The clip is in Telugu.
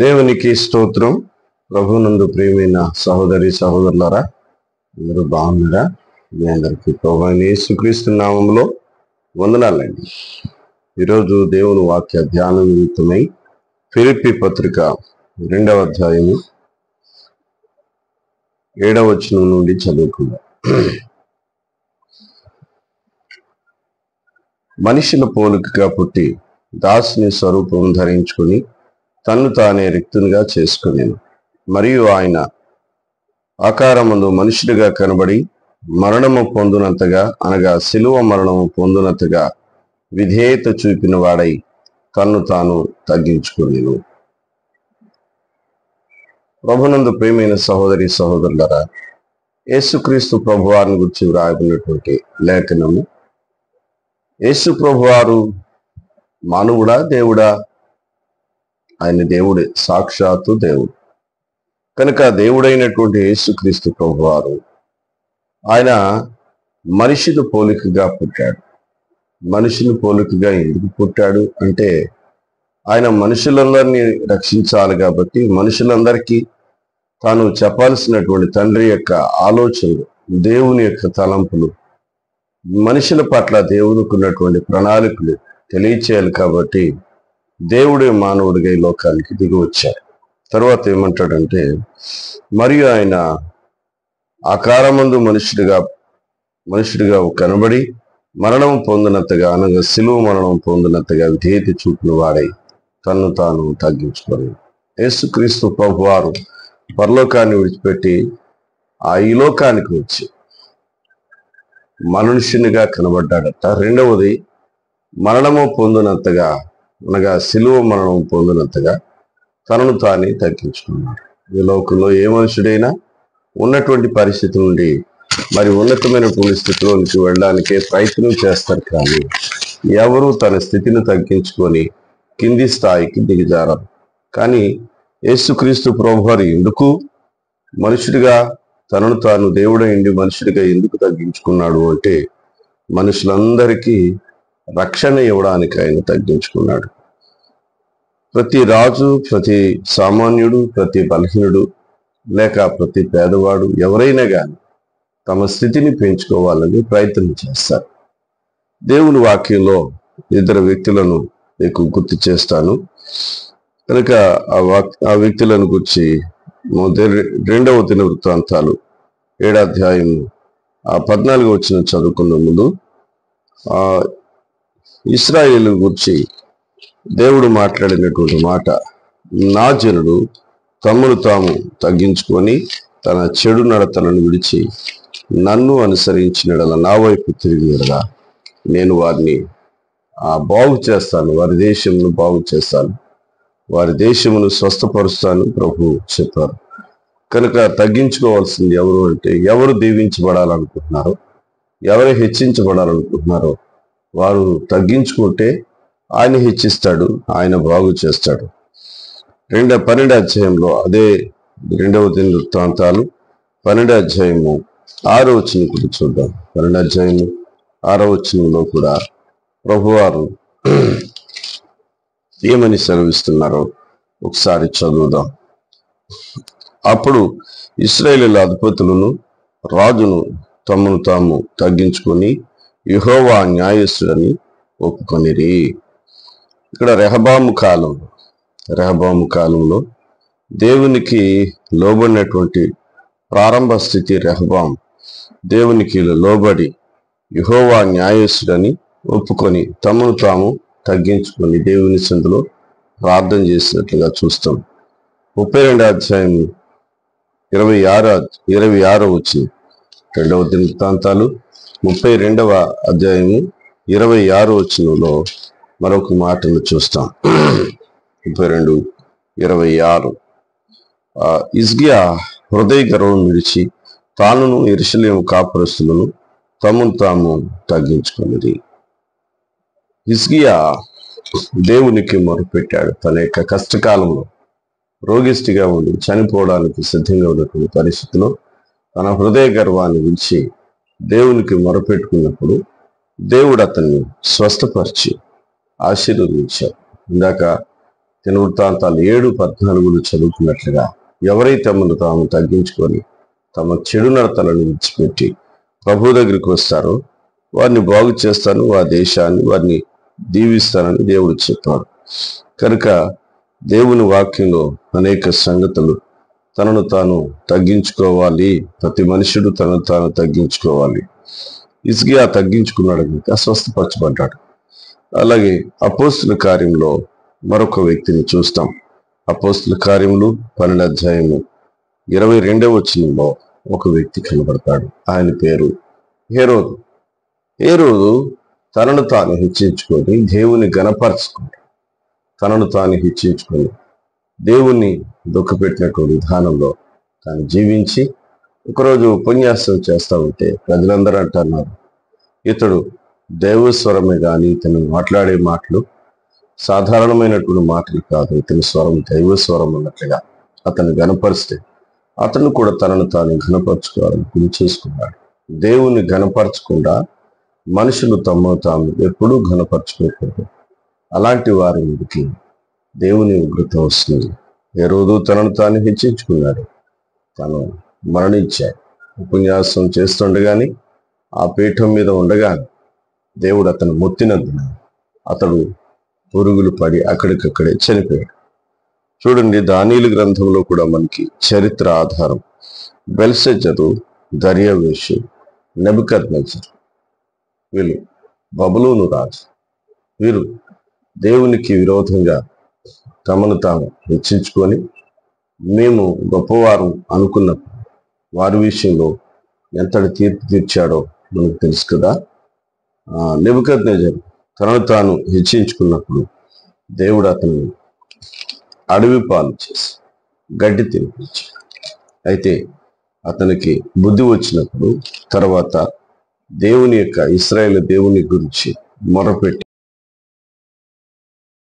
దేవునికి స్తోత్రం. ప్రభునందు ప్రియమైన సహోదరి సహోదరులారా, అందరూ బాగున్నారా? మీ అందరికీ ప్రభువైన యేసుక్రీస్తు నామములో వందనాలండి. ఈరోజు దేవుని వాక్య ధ్యానం నిమిత్తమై ఫిలిప్పీ పత్రిక 2వ అధ్యాయము 7వ వచనం నుండి చదువుకుందాం. మనుషుల పోలికగా పుట్టి దాసుని స్వరూపం ధరించుకుని తన్ను తానే రిక్తునిగా చేసుకునేను. మరియు ఆయన ఆకారమందు మనుషుడిగా కనబడి మరణము పొందునంతగా, అనగా శిలువ మరణము పొందునంతగా విధేయత చూపిన వాడై తన్ను తాను తగ్గించుకునేను. ప్రభునందు ప్రియమైన సహోదరి సహోదరులారా, యేసుక్రీస్తు ప్రభువారిని గురించి వ్రాయబడినటువంటి లేఖనము, యేసు ప్రభువారు మానవుడా దేవుడా? ఆయన దేవుడే, సాక్షాత్తు దేవుడు. కనుక దేవుడైనటువంటి యేసుక్రీస్తు ప్రభువారు ఆయన మనిషిని పోలికగా పుట్టాడు. మనిషిని పోలికగా ఎందుకు పుట్టాడు అంటే, ఆయన మనుషులందరినీ రక్షించాలి కాబట్టి మనుషులందరికీ తాను చెప్పాల్సినటువంటి తండ్రి యొక్క ఆలోచనలు, దేవుని యొక్క తలంపులు, మనుషుల పట్ల దేవునికి ఉన్నటువంటి ప్రణాళికలు తెలియచేయాలి. కాబట్టి దేవుడే మానవుడిగా ఈ లోకానికి దిగి వచ్చాడు. తర్వాత ఏమంటాడంటే, మరియు ఆయన ఆకారమందు మనుషుడిగా కనబడి మరణం పొందినంతగా, అనగా శిలువ మరణం పొందినంతగా విధేయత చూపిన వాడై తన్ను తాను తగ్గించుకొని, యేసుక్రీస్తు ప్రభువారు పరలోకాన్ని విడిచిపెట్టి ఈ లోకానికి వచ్చి మనుషునిగా కనబడ్డాడట. రెండవది, మరణము పొందినంతగా, అనగా శిలువ మరణం పొందినంతగా తనను తానే తగ్గించుకున్నాడు. ఈ లోకంలో ఏ మనుషుడైనా ఉన్నటువంటి పరిస్థితి నుండి మరి ఉన్నతమైనటువంటి స్థితిలోనికి వెళ్ళడానికే ప్రయత్నం చేస్తారు, కానీ ఎవరు తన స్థితిని తగ్గించుకొని కింది స్థాయికి దిగజారరు. కానీ యేసుక్రీస్తు ప్రభువారు ఎందుకు మనుషుడిగా తనను తాను దేవుడైండి మనుషుడిగా ఎందుకు తగ్గించుకున్నాడు అంటే, మనుషులందరికీ రక్షణ ఇవ్వడానికి ఆయన తగ్గించుకున్నాడు. ప్రతి రాజు, ప్రతి సామాన్యుడు, ప్రతి బలహీనుడు, లేక ప్రతి పేదవాడు ఎవరైనా కానీ తమ స్థితిని పెంచుకోవాలని ప్రయత్నం చేస్తారు. దేవుని వాక్యంలో ఇద్దరు వ్యక్తులను మీకు గుర్తు చేస్తాను. కనుక ఆ వ్యక్తులను గురించి 2వ దినవృత్తాంతాలు 7వ అధ్యాయం 14వ వచనం చదువుకున్న ముందు, ఇశ్రాయేలు గురించి దేవుడు మాట్లాడినటువంటి మాట, నా జనుడు తమ్మును తాము తగ్గించుకొని తన చెడు నడతలను విడిచి నన్ను అనుసరించినడల, నా వైపు తిరిగినడలా నేను వారిని బాగు చేస్తాను, వారి దేశమును బాగు చేస్తాను, వారి దేశమును స్వస్థపరుస్తాను ప్రభు చెప్పారు. కనుక తగ్గించుకోవాల్సింది ఎవరు అంటే, ఎవరు దీవించబడాలనుకుంటున్నారో, ఎవరు హెచ్చించబడాలనుకుంటున్నారో వారు తగ్గించుకుంటే ఆయన హెచ్చిస్తాడు, ఆయన బాగు చేస్తాడు. 12వ అధ్యాయంలో, అదే 2వ దినవృత్తాంతాలు 12వ అధ్యాయము 6వ వచనం కూడా చూద్దాం. 12వ అధ్యాయము 6వ వచనంలో కూడా ప్రభువారు ఏమని సెలవిస్తున్నారో ఒకసారి చదువుదాం. అప్పుడు ఇశ్రాయేలీయుల అధిపతులను రాజును తమను తాము తగ్గించుకొని యెహోవా న్యాయస్థుడని ఒప్పుకొనిరి. ఇక్కడ రెహబాము కాలంలో దేవునికి లోబడినటువంటి ప్రారంభ స్థితి రెహబాము దేవునికి లోబడి యెహోవా న్యాయస్థుడని ఒప్పుకొని తమను తాము తగ్గించుకొని దేవుని సందులో ప్రార్థన చేసినట్లుగా చూస్తాం. 32వ అధ్యాయం 26వ వచనం, 2వ దినవృత్తాంతాలు 32వ అధ్యాయము 26వ వచనంలో మరొక మాటను చూస్తాం. 32:26, హిజ్కియా హృదయ గర్వం విడిచి తానును యెరూషలేము కాపురస్తులను తమను తాము తగ్గించుకున్నది. హిజ్కియా దేవునికి మొరపెట్టాడు. తన యొక్క కష్టకాలంలో రోగిష్టిగా ఉండి చనిపోవడానికి సిద్ధంగా ఉన్నటువంటి పరిస్థితిలో తన హృదయ గర్వాన్ని విడిచి దేవునికి మొరపెట్టుకున్నప్పుడు దేవుడు అతన్ని స్వస్థపరిచి ఆశీర్వదించాడు. ఇందాక దినవృత్తాంతాలు 7:14 చదువుకున్నట్లుగా ఎవరైతే తమను తాము తగ్గించుకొని తమ చెడు నడతలను విడిచిపెట్టి ప్రభు దగ్గరికి వస్తారో వారిని బాగు చేస్తాను, ఆ దేశాన్ని వారిని దీవిస్తానని దేవుడు చెప్పాడు. కనుక దేవుని వాక్యంలో అనేక సంగతులు తనను తాను తగ్గించుకోవాలి, ప్రతి మనుషుడు తనను తాను తగ్గించుకోవాలి. హిజ్కియా తగ్గించుకున్నాడు కనుక స్వస్థపరచబడ్డాడు. అలాగే అపోస్తుల కార్యంలో మరొక వ్యక్తిని చూస్తాం. అపోస్తుల కార్యములు 12:22 ఒక వ్యక్తి కనబడతాడు. ఆయన పేరు హేరోదు. హేరోదు తనను తాను హెచ్చించుకొని దేవుని గణపరచుకుంటాడు. తనను తాను హెచ్చించుకొని దేవుణ్ణి దుఃఖపెట్టినటువంటి విధానంలో తాను జీవించి ఒకరోజు ఉపన్యాసం చేస్తూ ఉంటే ప్రజలందరూ అంటున్నారు, ఇతడు దైవస్వరమే కానీ ఇతను మాట్లాడే మాటలు సాధారణమైనటువంటి మాటలు కాదు, ఇతని స్వరం దైవస్వరం అన్నట్లుగా అతను గణపరిస్తే అతను కూడా తనను తాను గణపరచుకోవాలని గురి చేసుకున్నాడు. దేవుని గణపరచకుండా మనుషులు తమ తాము ఎప్పుడూ గణపరచుకోకూడదు. అలాంటి వారి మీదకి దేవుని ఉగ్రత వస్తుంది. హేరోదు తనను తాను హెచ్చించుకున్నాడు, తను మరణించాడు. ఉపన్యాసం చేస్తుండగాని ఆ పీఠం మీద ఉండగానే దేవుడు అతను మొత్తినందున అతడు పురుగులు పడి అక్కడికక్కడే చనిపోయాడు. చూడండి, దానియేలు గ్రంథంలో కూడా మనకి చరిత్ర ఆధారం. బెల్షెజరు, దర్యావేషు, నెబుకద్నెజరు, వీళ్ళు బబులోను రాజు. వీరు దేవునికి విరోధంగా తమను తాము హెచ్చించుకొని మేము గొప్పవారు అనుకున్నప్పుడు వారి విషయంలో ఎంతటి తీర్పు తీర్చాడో మనకు తెలుసు కదా. నెబుకద్నెజరు తనను తాను హెచ్చించుకున్నప్పుడు దేవుడు అతన్ని అడవి పాలు చేసి గడ్డి తినిపించాడు. అయితే అతనికి బుద్ధి వచ్చినప్పుడు తర్వాత దేవుని యొక్క ఇశ్రాయేలు దేవుని గురించి మొరపెట్టి